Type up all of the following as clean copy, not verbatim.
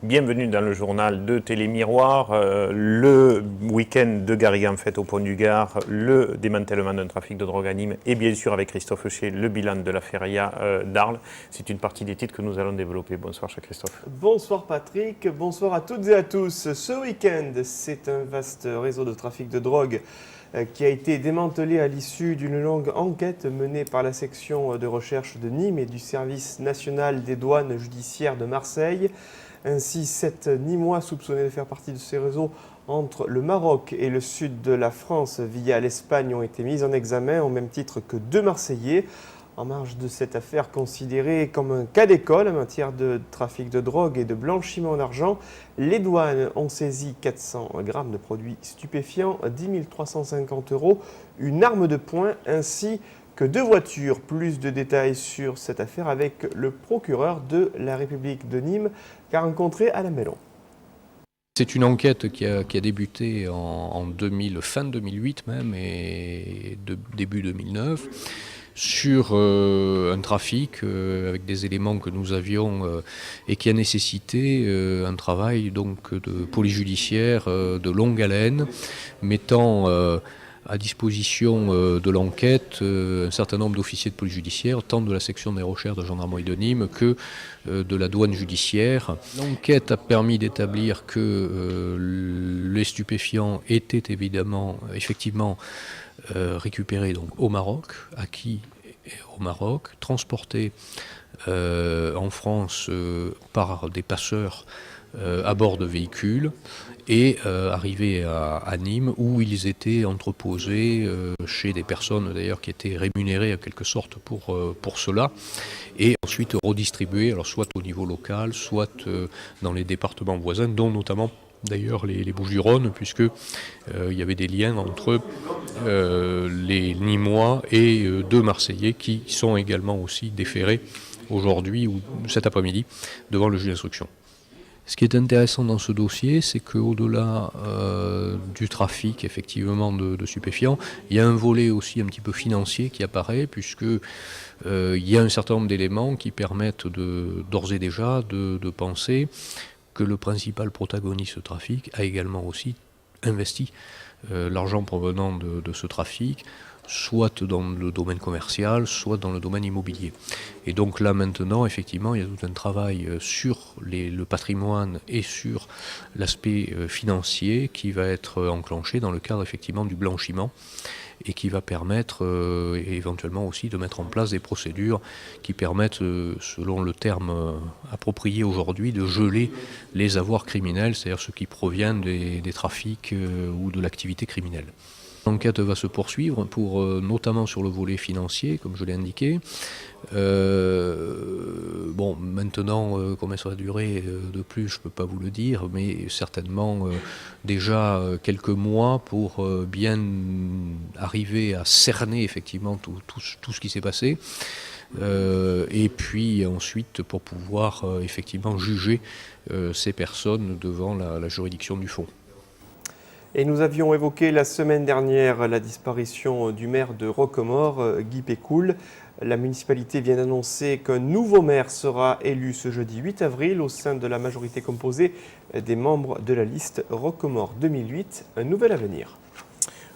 Bienvenue dans le journal de Télémiroir, le week-end de Garrigan fête au Pont du Gard, le démantèlement d'un trafic de drogue à Nîmes et bien sûr avec Christophe Heuchet, le bilan de la feria d'Arles. C'est une partie des titres que nous allons développer. Bonsoir cher Christophe. Bonsoir Patrick, bonsoir à toutes et à tous. Ce week-end, c'est un vaste réseau de trafic de drogue qui a été démantelé à l'issue d'une longue enquête menée par la section de recherche de Nîmes et du service national des douanes judiciaires de Marseille. Ainsi, 7 Nîmois soupçonnés de faire partie de ces réseaux entre le Maroc et le sud de la France via l'Espagne ont été mis en examen au même titre que 2 Marseillais. En marge de cette affaire considérée comme un cas d'école en matière de trafic de drogue et de blanchiment d'argent, les douanes ont saisi 400 grammes de produits stupéfiants, 10 350 €, une arme de poing ainsi que 2 voitures. Plus de détails sur cette affaire avec le procureur de la République de Nîmes qu'a rencontré Alain Mellon. C'est une enquête qui a débuté en fin 2008 même et début 2009 sur un trafic avec des éléments que nous avions et qui a nécessité un travail donc de police judiciaire de longue haleine, mettant à disposition de l'enquête un certain nombre d'officiers de police judiciaire, tant de la section des recherches de gendarmerie de Nîmes que de la douane judiciaire. L'enquête a permis d'établir que les stupéfiants étaient effectivement récupérés donc, au Maroc, acquis au Maroc, transportés en France par des passeurs à bord de véhicules et arrivés à Nîmes où ils étaient entreposés chez des personnes d'ailleurs qui étaient rémunérées en quelque sorte pour cela et ensuite redistribués alors soit au niveau local, soit dans les départements voisins dont notamment d'ailleurs les Bouches-du-Rhône puisque il y avait des liens entre les Nîmois et 2 Marseillais qui sont également aussi déférés aujourd'hui ou cet après-midi devant le juge d'instruction. Ce qui est intéressant dans ce dossier, c'est qu'au-delà du trafic effectivement de stupéfiants, il y a un volet aussi un petit peu financier qui apparaît, puisque il y a un certain nombre d'éléments qui permettent d'ores et déjà de penser que le principal protagoniste de ce trafic a également aussi investi l'argent provenant de ce trafic, soit dans le domaine commercial, soit dans le domaine immobilier. Et donc là maintenant, effectivement, il y a tout un travail sur le patrimoine et sur l'aspect financier qui va être enclenché dans le cadre effectivement du blanchiment et qui va permettre éventuellement aussi de mettre en place des procédures qui permettent, selon le terme approprié aujourd'hui, de geler les avoirs criminels, c'est-à-dire ceux qui proviennent des trafics ou de l'activité criminelle. L'enquête va se poursuivre, notamment sur le volet financier, comme je l'ai indiqué. Maintenant, combien ça va durer de plus, je ne peux pas vous le dire, mais certainement déjà quelques mois pour bien arriver à cerner effectivement tout ce qui s'est passé. Et puis ensuite pour pouvoir effectivement juger ces personnes devant la juridiction du fond. Et nous avions évoqué la semaine dernière la disparition du maire de Rocquemort, Guy Pécoul. La municipalité vient d'annoncer qu'un nouveau maire sera élu ce jeudi 8 avril au sein de la majorité composée des membres de la liste Rocquemort 2008, un nouvel avenir.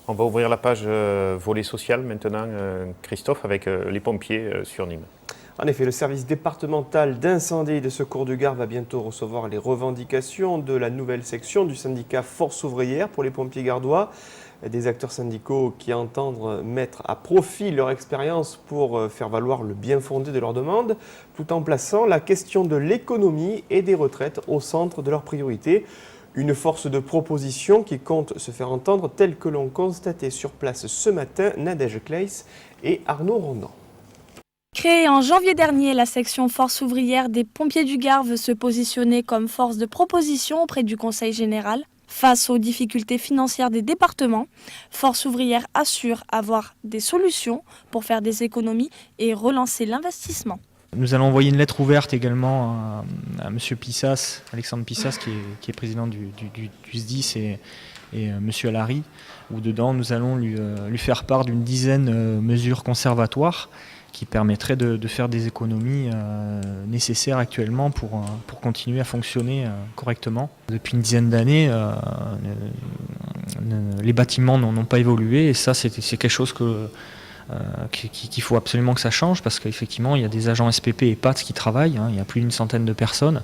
On va ouvrir la page volet social maintenant, Christophe, avec les pompiers sur Nîmes. En effet, le service départemental d'incendie et de secours du Gard va bientôt recevoir les revendications de la nouvelle section du syndicat Force ouvrière pour les pompiers gardois. Des acteurs syndicaux qui entendent mettre à profit leur expérience pour faire valoir le bien fondé de leurs demandes, tout en plaçant la question de l'économie et des retraites au centre de leurs priorités. Une force de proposition qui compte se faire entendre, telle que l'ont constaté sur place ce matin Nadège Claes et Arnaud Rondan. Créée en janvier dernier, la section Force ouvrière des pompiers du Gard veut se positionner comme force de proposition auprès du Conseil général. Face aux difficultés financières des départements, Force ouvrière assure avoir des solutions pour faire des économies et relancer l'investissement. Nous allons envoyer une lettre ouverte également à M. Pissas, Alexandre Pissas, qui est président du SDIS et M. Alary, où dedans nous allons lui faire part d'une dizaine de mesures conservatoires qui permettrait de faire des économies nécessaires actuellement pour continuer à fonctionner correctement. Depuis une dizaine d'années, les bâtiments n'ont pas évolué et ça c'est quelque chose qu'il faut absolument que ça change parce qu'effectivement il y a des agents SPP et PATS qui travaillent, il y a plus d'une centaine de personnes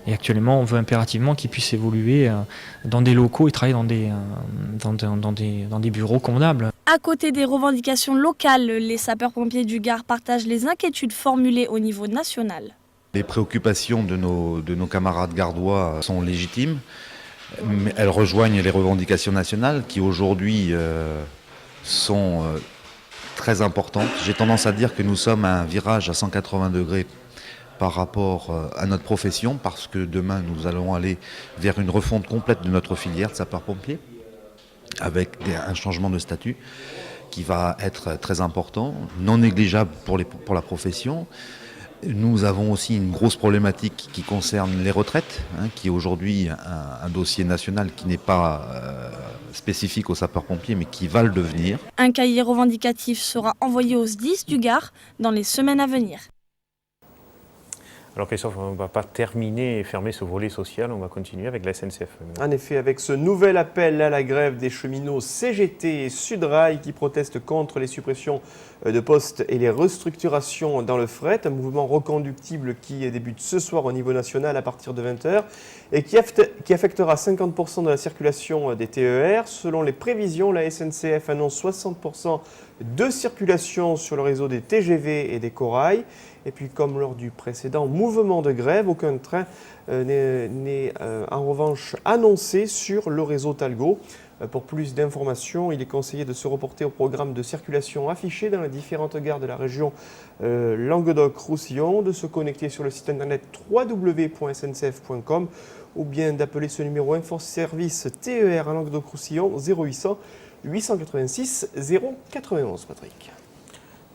et actuellement on veut impérativement qu'ils puissent évoluer dans des locaux et travailler dans des bureaux convenables. À côté des revendications locales, les sapeurs-pompiers du Gard partagent les inquiétudes formulées au niveau national. Les préoccupations de nos camarades gardois sont légitimes, mais elles rejoignent les revendications nationales qui aujourd'hui sont très importantes. J'ai tendance à dire que nous sommes à un virage à 180 degrés par rapport à notre profession, parce que demain nous allons aller vers une refonte complète de notre filière de sapeurs-pompiers, avec un changement de statut qui va être très important, non négligeable pour la profession. Nous avons aussi une grosse problématique qui concerne les retraites, qui est aujourd'hui un dossier national qui n'est pas spécifique aux sapeurs-pompiers, mais qui va le devenir. Un cahier revendicatif sera envoyé au SDIS du Gard dans les semaines à venir. Alors Christophe, on ne va pas terminer et fermer ce volet social, on va continuer avec la SNCF. En effet, avec ce nouvel appel à la grève des cheminots CGT et Sudrail qui protestent contre les suppressions de postes et les restructurations dans le fret, un mouvement reconductible qui débute ce soir au niveau national à partir de 20h et qui affectera 50% de la circulation des TER. Selon les prévisions, la SNCF annonce 60% de circulation sur le réseau des TGV et des corails. Et puis, comme lors du précédent mouvement de grève, aucun train n'est en revanche annoncé sur le réseau Talgo. Pour plus d'informations, il est conseillé de se reporter au programme de circulation affiché dans les différentes gares de la région Languedoc-Roussillon, de se connecter sur le site internet www.sncf.com ou bien d'appeler ce numéro info-service TER à Languedoc-Roussillon 0800 886 091. Patrick.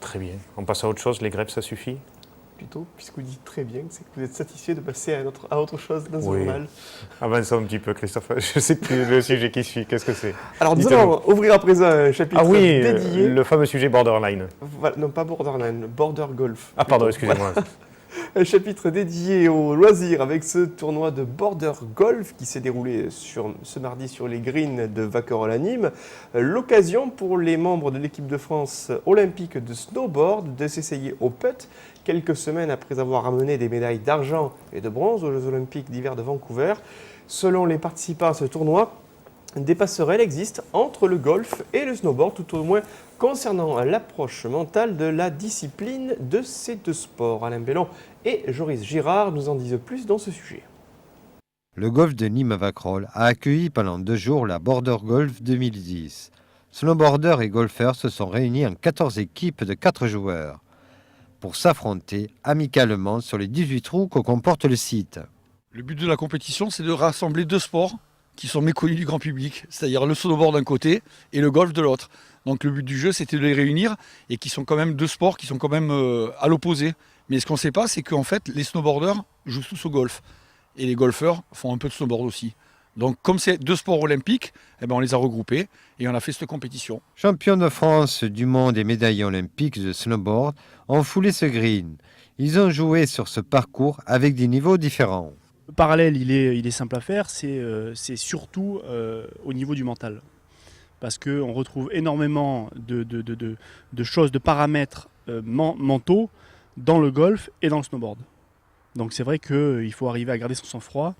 Très bien. On passe à autre chose, les grèves, ça suffit ? Plutôt, puisque vous dites très bien, c'est que vous êtes satisfait de passer à autre chose dans ce journal. Avançons un petit peu, Christophe. Je ne sais plus le sujet qui suit. Qu'est-ce que c'est ? Alors, nous allons ouvrir à présent un chapitre dédié. Le fameux sujet borderline. Voilà, non, pas borderline, border golf. Ah, pardon, excusez-moi. Voilà. Un chapitre dédié aux loisirs avec ce tournoi de border golf qui s'est déroulé ce mardi sur les greens de Vacquerolles-à-Nîmes. L'occasion pour les membres de l'équipe de France olympique de snowboard de s'essayer au putt quelques semaines après avoir ramené des médailles d'argent et de bronze aux Jeux olympiques d'hiver de Vancouver. Selon les participants à ce tournoi, des passerelles existent entre le golf et le snowboard, tout au moins concernant l'approche mentale de la discipline de ces deux sports. Alain Bellon et Joris Girard nous en disent plus dans ce sujet. Le golf de Nîmes-Vacquerolles a accueilli pendant 2 jours la Border Golf 2010. Snowboarders et golfeurs se sont réunis en 14 équipes de 4 joueurs pour s'affronter amicalement sur les 18 trous que comporte le site. Le but de la compétition, c'est de rassembler 2 sports qui sont méconnus du grand public, c'est-à-dire le snowboard d'un côté et le golf de l'autre. Donc le but du jeu, c'était de les réunir et qui sont quand même 2 sports qui sont quand même à l'opposé. Mais ce qu'on ne sait pas, c'est qu'en fait, les snowboarders jouent tous au golf et les golfeurs font un peu de snowboard aussi. Donc comme c'est 2 sports olympiques, eh ben, on les a regroupés et on a fait cette compétition. Champions de France, du monde et médaillés olympiques de snowboard ont foulé ce green. Ils ont joué sur ce parcours avec des niveaux différents. Le parallèle, il est simple à faire, c'est surtout au niveau du mental. Parce qu'on retrouve énormément de choses, de paramètres mentaux dans le golf et dans le snowboard. Donc c'est vrai qu'il faut arriver à garder son sang-froid,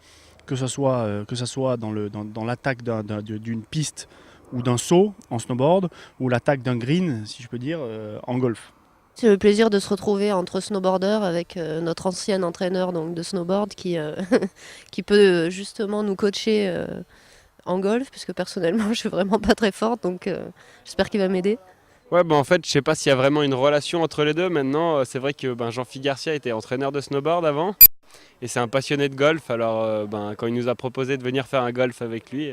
que ce soit dans l'attaque d'une piste ou d'un saut en snowboard, ou l'attaque d'un green, si je peux dire, en golf. C'est le plaisir de se retrouver entre snowboarders avec notre ancien entraîneur donc, de snowboard qui peut justement nous coacher en golf, puisque personnellement je suis vraiment pas très forte, donc j'espère qu'il va m'aider. Ouais, en fait, je sais pas s'il y a vraiment une relation entre les deux. Maintenant, c'est vrai que Jean-Philippe Garcia était entraîneur de snowboard avant, et c'est un passionné de golf. Alors, quand il nous a proposé de venir faire un golf avec lui,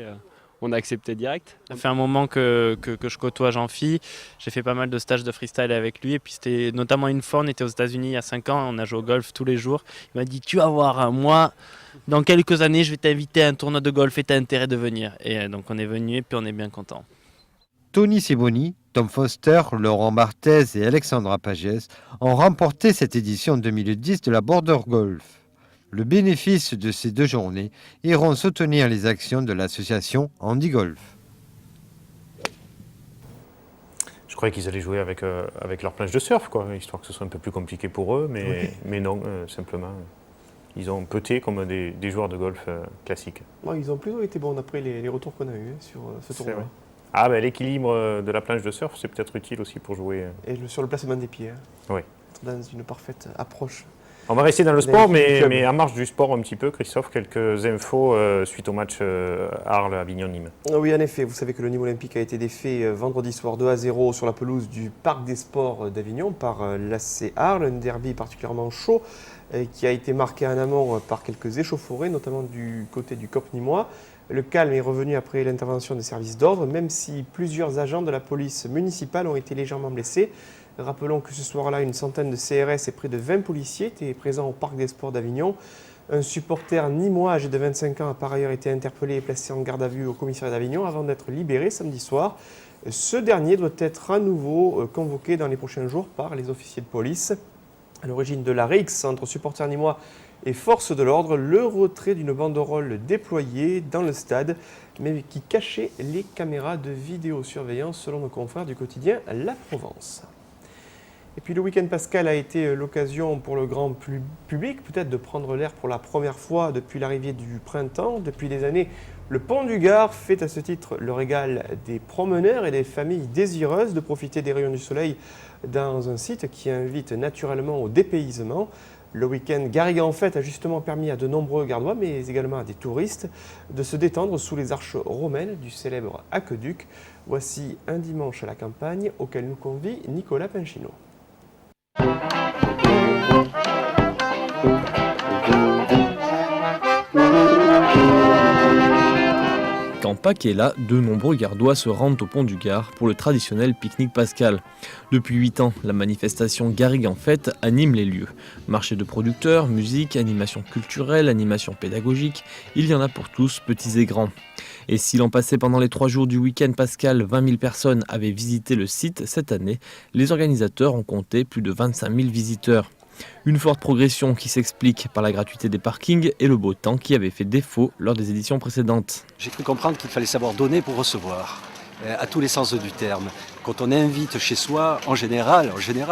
on a accepté direct. Ça fait un moment que je côtoie Jean-Phi. J'ai fait pas mal de stages de freestyle avec lui. Et puis c'était notamment une fois, on était aux États-Unis il y a 5 ans, on a joué au golf tous les jours. Il m'a dit, tu vas voir, moi, dans quelques années, je vais t'inviter à un tournoi de golf et tu as intérêt de venir. Et donc on est venu et puis on est bien content. Tony Simoni, Tom Foster, Laurent Barthez et Alexandra Pagès ont remporté cette édition 2010 de la Border Golf. Le bénéfice de ces 2 journées iront soutenir les actions de l'association Handi Golf. Je croyais qu'ils allaient jouer avec leur planche de surf, quoi, histoire que ce soit un peu plus compliqué pour eux, mais non, simplement. Ils ont pété comme des joueurs de golf classiques. Ouais, ils ont plutôt été bons d'après les retours qu'on a eus sur ce tournoi. Ah, ben, l'équilibre de la planche de surf, c'est peut-être utile aussi pour jouer. Et sur le placement des pieds. Oui. Dans une parfaite approche. On va rester dans le sport, mais en marge du sport un petit peu, Christophe, quelques infos suite au match Arles-Avignon-Nîmes. Oui, en effet, vous savez que le Nîmes Olympique a été défait vendredi soir 2-0 sur la pelouse du Parc des Sports d'Avignon par l'AC Arles, un derby particulièrement chaud qui a été marqué en amont par quelques échauffourées, notamment du côté du COP nîmois. Le calme est revenu après l'intervention des services d'ordre, même si plusieurs agents de la police municipale ont été légèrement blessés. Rappelons que ce soir-là, une centaine de CRS et près de 20 policiers étaient présents au Parc des Sports d'Avignon. Un supporter nîmois âgé de 25 ans a par ailleurs été interpellé et placé en garde à vue au commissariat d'Avignon avant d'être libéré samedi soir. Ce dernier doit être à nouveau convoqué dans les prochains jours par les officiers de police. À l'origine de la rixe entre supporters nîmois et forces de l'ordre, le retrait d'une banderole déployée dans le stade, mais qui cachait les caméras de vidéosurveillance selon nos confrères du quotidien La Provence. Et puis le week-end pascal a été l'occasion pour le grand public peut-être de prendre l'air pour la première fois depuis l'arrivée du printemps. Depuis des années, le Pont du Gard fait à ce titre le régal des promeneurs et des familles désireuses de profiter des rayons du soleil dans un site qui invite naturellement au dépaysement. Le week-end Garrigue en fête a justement permis à de nombreux Gardois, mais également à des touristes, de se détendre sous les arches romaines du célèbre aqueduc. Voici un dimanche à la campagne auquel nous convie Nicolas Pinchino. Quand Pâques est là, de nombreux Gardois se rendent au Pont du Gard pour le traditionnel pique-nique pascal. Depuis 8 ans, la manifestation Garrigue en fête anime les lieux. Marché de producteurs, musique, animation culturelle, animation pédagogique, il y en a pour tous, petits et grands. Et si l'an passé, pendant les 3 jours du week-end pascal, 20 000 personnes avaient visité le site, cette année, les organisateurs ont compté plus de 25 000 visiteurs. Une forte progression qui s'explique par la gratuité des parkings et le beau temps qui avait fait défaut lors des éditions précédentes. J'ai cru comprendre qu'il fallait savoir donner pour recevoir, à tous les sens du terme. Quand on invite chez soi, en général,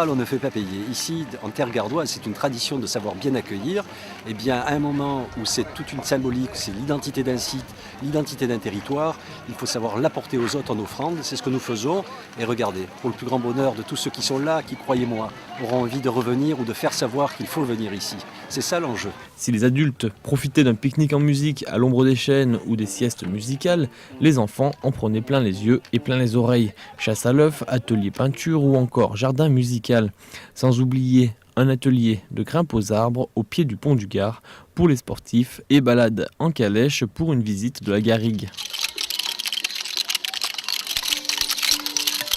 on ne fait pas payer. Ici, en terre gardoise, c'est une tradition de savoir bien accueillir. Et bien, à un moment où c'est toute une symbolique, c'est l'identité d'un site, l'identité d'un territoire, il faut savoir l'apporter aux autres en offrande. C'est ce que nous faisons. Et regardez, pour le plus grand bonheur de tous ceux qui sont là, qui, croyez-moi, auront envie de revenir ou de faire savoir qu'il faut venir ici. C'est ça l'enjeu. Si les adultes profitaient d'un pique-nique en musique à l'ombre des chênes ou des siestes musicales, les enfants en prenaient plein les yeux et plein les oreilles. Chasse à l'œuf, atelier peinture ou encore jardin musical. Sans oublier un atelier de grimpe aux arbres au pied du Pont du Gard pour les sportifs et balade en calèche pour une visite de la garrigue.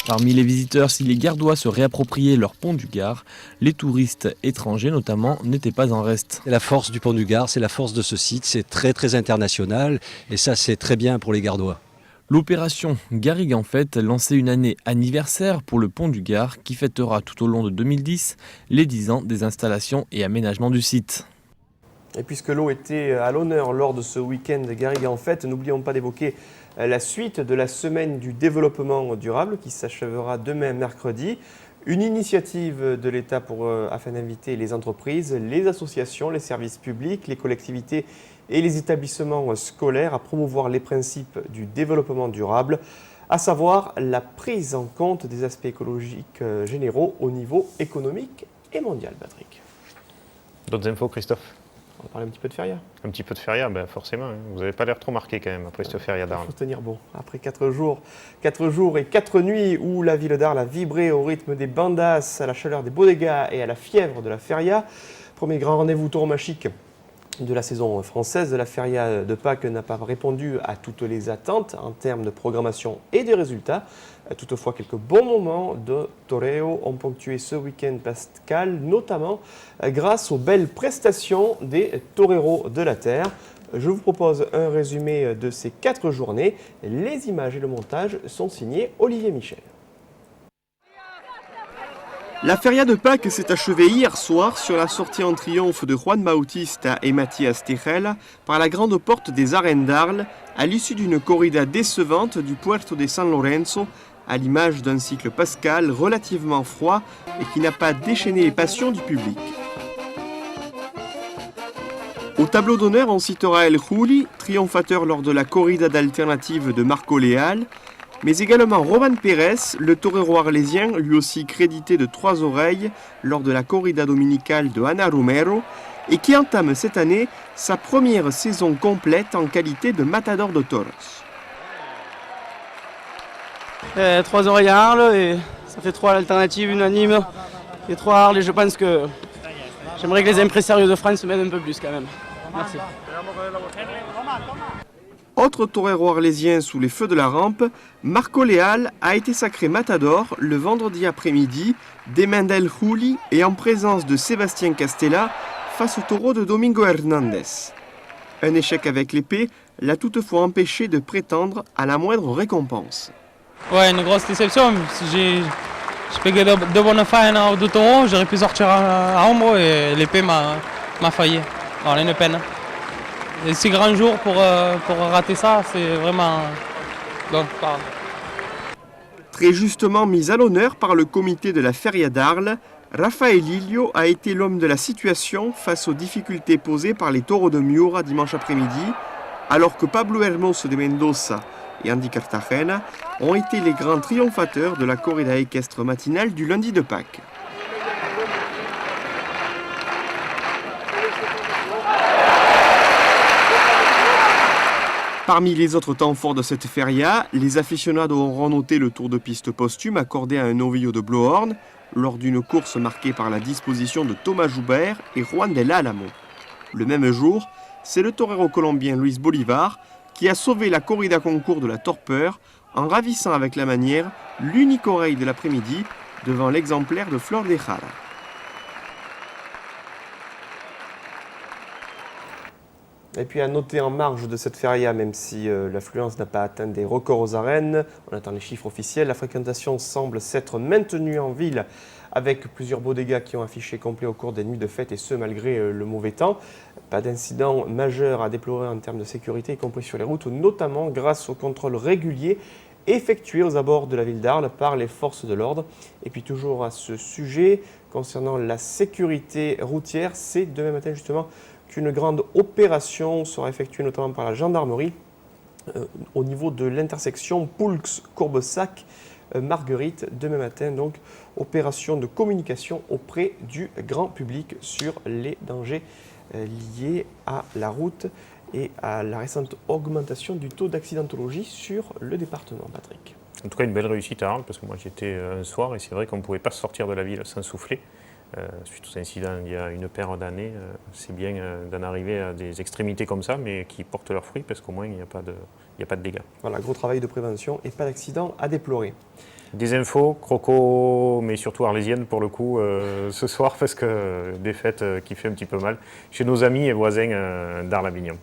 Parmi les visiteurs, si les Gardois se réappropriaient leur Pont du Gard, les touristes étrangers notamment n'étaient pas en reste. C'est la force du Pont du Gard, c'est la force de ce site, c'est très très international et ça c'est très bien pour les Gardois. L'opération Garrigue en fête lançait une année anniversaire pour le Pont du Gard qui fêtera tout au long de 2010 les 10 ans des installations et aménagements du site. Et puisque l'eau était à l'honneur lors de ce week-end Garrigue en fête, n'oublions pas d'évoquer la suite de la semaine du développement durable qui s'achèvera demain mercredi. Une initiative de l'État afin d'inviter les entreprises, les associations, les services publics, les collectivités et les établissements scolaires à promouvoir les principes du développement durable, à savoir la prise en compte des aspects écologiques généraux au niveau économique et mondial, Patrick. D'autres infos, Christophe? On va parler un petit peu de feria. Un petit peu de feria, ben forcément. Hein. Vous n'avez pas l'air trop marqué quand même après cette feria d'Arles. Il faut tenir bon. Après 4 jours et 4 nuits où la ville d'Arles a vibré au rythme des bandas, à la chaleur des bodegas et à la fièvre de la feria. Premier grand rendez-vous tauromachique de la saison française de la feria de Pâques n'a pas répondu à toutes les attentes en termes de programmation et de résultats. Toutefois, quelques bons moments de toreo ont ponctué ce week-end pascal, notamment grâce aux belles prestations des toreros de la terre. Je vous propose un résumé de ces 4 journées. Les images et le montage sont signés Olivier Michel. La feria de Pâques s'est achevée hier soir sur la sortie en triomphe de Juan Bautista et Mathias Tegel par la grande porte des arènes d'Arles à l'issue d'une corrida décevante du Puerto de San Lorenzo à l'image d'un cycle pascal relativement froid et qui n'a pas déchaîné les passions du public. Au tableau d'honneur, on citera El Juli, triomphateur lors de la corrida d'alternative de Marco Leal, mais également Roman Pérez, le torero arlésien, lui aussi crédité de 3 oreilles lors de la corrida dominicale de Ana Romero, et qui entame cette année sa première saison complète en qualité de matador de toros. 3 oreilles à Arles, et ça fait 3 à l'alternative, unanime, et 3 à Arles, et je pense que j'aimerais que les impresarios de France m'aident un peu plus quand même. Merci. Autre torero arlésien sous les feux de la rampe, Marco Leal a été sacré matador le vendredi après-midi des mains d'El Juli et en présence de Sébastien Castella face au taureau de Domingo Hernandez. Un échec avec l'épée l'a toutefois empêché de prétendre à la moindre récompense. Ouais, une grosse déception. J'ai payé de bonnes faines de taureau, j'aurais pu sortir à ombre et l'épée m'a failli. Voilà, une peine. Et 6 grands jours pour rater ça, c'est vraiment... Donc, Très justement mis à l'honneur par le comité de la Feria d'Arles, Rafael Lillo a été l'homme de la situation face aux difficultés posées par les taureaux de Miura dimanche après-midi, alors que Pablo Hermoso de Mendoza et Andy Cartagena ont été les grands triomphateurs de la corrida équestre matinale du lundi de Pâques. Parmi les autres temps forts de cette feria, les aficionados auront noté le tour de piste posthume accordé à un novillo de Bloorn lors d'une course marquée par la disposition de Thomas Joubert et Juan del Álamo. Le même jour, c'est le torero colombien Luis Bolivar qui a sauvé la corrida concours de la torpeur en ravissant avec la manière l'unique oreille de l'après-midi devant l'exemplaire de Flor de Jara. Et puis à noter en marge de cette feria, même si l'affluence n'a pas atteint des records aux arènes, on attend les chiffres officiels, la fréquentation semble s'être maintenue en ville avec plusieurs beaux dégâts qui ont affiché complet au cours des nuits de fête et ce malgré le mauvais temps. Pas d'incident majeur à déplorer en termes de sécurité, y compris sur les routes, notamment grâce au contrôle régulier effectué aux abords de la ville d'Arles par les forces de l'ordre. Et puis toujours à ce sujet, concernant la sécurité routière, c'est demain matin justement qu'une grande opération sera effectuée notamment par la gendarmerie au niveau de l'intersection Poulx-Courbesac Marguerite demain matin. Donc opération de communication auprès du grand public sur les dangers liés à la route et à la récente augmentation du taux d'accidentologie sur le département. Patrick. En tout cas, une belle réussite à Arles, parce que moi j'étais un soir et c'est vrai qu'on ne pouvait pas sortir de la ville sans souffler. Suite aux incidents il y a une paire d'années, c'est bien d'en arriver à des extrémités comme ça, mais qui portent leurs fruits, parce qu'au moins il n'y a pas de dégâts. Voilà, gros travail de prévention et pas d'accident à déplorer. Des infos, croco, mais surtout arlésiennes pour le coup, ce soir, parce que défaite qui fait un petit peu mal chez nos amis et voisins d'Arles-Avignon.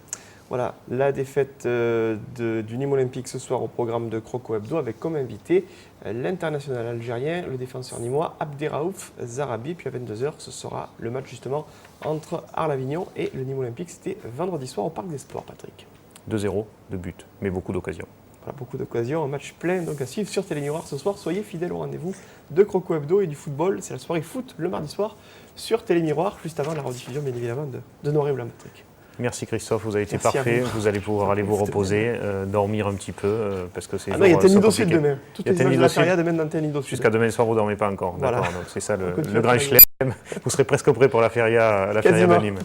Voilà, la défaite du Nîmes Olympique ce soir au programme de Croco Hebdo avec comme invité l'international algérien, le défenseur nîmois Abderraouf Zarabi. Puis à 22h, ce sera le match justement entre Arles-Avignon et le Nîmes Olympique. C'était vendredi soir au Parc des Sports, Patrick. 2-0 de but, mais beaucoup d'occasions. Voilà, beaucoup d'occasions, un match plein donc à suivre sur Télémiroir ce soir. Soyez fidèles au rendez-vous de Croco Hebdo et du football. C'est la soirée foot le mardi soir sur Télémiroir, juste avant la rediffusion bien évidemment de Noir et Blanc, Patrick. Merci Christophe, vous avez été Merci parfait. vous. Vous allez pouvoir aller vous reposer, dormir un petit peu, parce que c'est. Ah non, il y a Tennis Sud demain. Toutes les images de la feria demain dans Tennis Sud. Jusqu'à demain soir, vous ne dormez pas encore. Voilà. D'accord, donc c'est ça le grand chelem. Vous serez presque prêt pour la feria de Nîmes.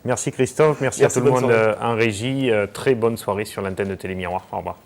Merci Christophe, merci à tout le monde en régie. Très bonne soirée sur l'antenne de Télémiroir. Au revoir.